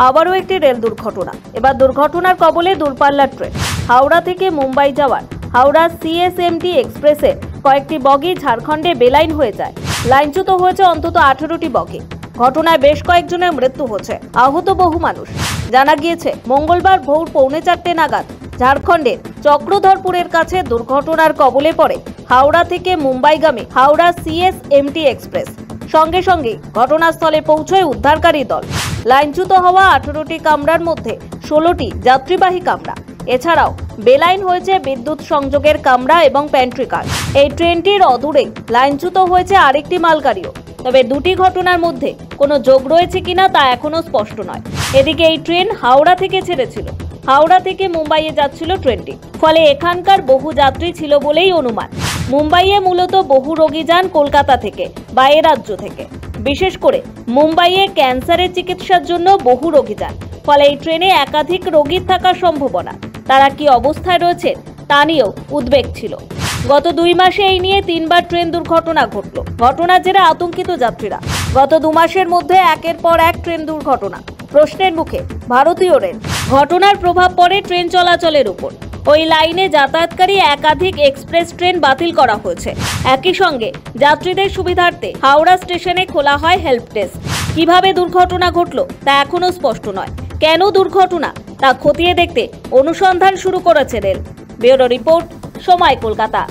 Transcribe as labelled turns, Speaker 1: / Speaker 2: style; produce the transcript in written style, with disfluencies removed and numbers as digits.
Speaker 1: আবারও একটি রেল দুর্ঘটনা। এবার দুর্ঘটনার কবলে দূরপাল্লার ট্রেন। হাওড়া থেকে মুম্বাই যাওয়ার হাওড়া সিএসএমটি এক্সপ্রেসের কয়েকটি বগি ঝাড়খণ্ডে বেলাইন হয়ে যায়। লাইনচ্যুত হয়েছে অন্তত 18টি বগি। ঘটনায় বেশ কয়েকজনের মৃত্যু হচ্ছে, আহত বহু মানুষ। জানা গিয়েছে মঙ্গলবার ভোর 3:45 নাগাদ ঝাড়খণ্ডের চক্রধরপুরের কাছে দুর্ঘটনার কবলে পড়ে হাওড়া থেকে মুম্বাইগামী হাওড়া সিএসএমটি এক্সপ্রেস। সঙ্গে সঙ্গে ঘটনাস্থলে পৌঁছয় উদ্ধারকারী দল। লাইনচ্যুত হওয়া 18টি কামরার মধ্যে 16টি যাত্রীবাহী কামরা। এছাড়াও বেলাইন হয়েছে বিদ্যুৎ সংযোগের কামরা এবং প্যান্ট্রি কার। এই ট্রেনটির অদূরে লাইনচ্যুত হয়েছে আরেকটি মালগাড়িও। তবে দুটি ঘটনার মধ্যে কোনো যোগ রয়েছে কিনা তা এখনো স্পষ্ট নয়। এদিকে এই ট্রেন হাওড়া থেকে ছেড়েছিল। হাওড়া থেকে মুম্বাইয়ে যাচ্ছিল ট্রেনটি, ফলে এখানকার বহু যাত্রী ছিল বলেই অনুমান। মুম্বাইয়ে মূলত বহু রোগী যান কলকাতা থেকে বা এ রাজ্য থেকে। বিশেষ করে মুম্বাইয়ে ক্যান্সারের চিকিৎসার জন্য বহু রোগী যান, ফলে এই ট্রেনে একাধিক রোগীর থাকার সম্ভাবনা। তারা কি অবস্থায় রয়েছে তা নিয়েও উদ্বেগ ছিল। গত 2 মাসে এই নিয়ে 3বার ট্রেন দুর্ঘটনা ঘটল। ঘটনার জেরে আতঙ্কিত যাত্রীরা। গত 2 মাসের মধ্যে একের পর এক ট্রেন দুর্ঘটনা। প্রশ্নের মুখে ভারতীয় রেল। ঘটনার প্রভাব পড়ে ট্রেন চলাচলের উপর। ওই লাইনে যাতায়াতকারী একাধিক এক্সপ্রেস ট্রেন বাতিল করা হয়েছে। একই সঙ্গে যাত্রীদের সুবিধার্থে হাওড়া স্টেশনে খোলা হয় হেল্প ডেস্ক। কিভাবে দুর্ঘটনা ঘটল তা এখনো স্পষ্ট নয়। কেন দুর্ঘটনা তা খতিয়ে দেখতে অনুসন্ধান শুরু করেছে রেল। ব্যুরো রিপোর্ট, সময় কলকাতা।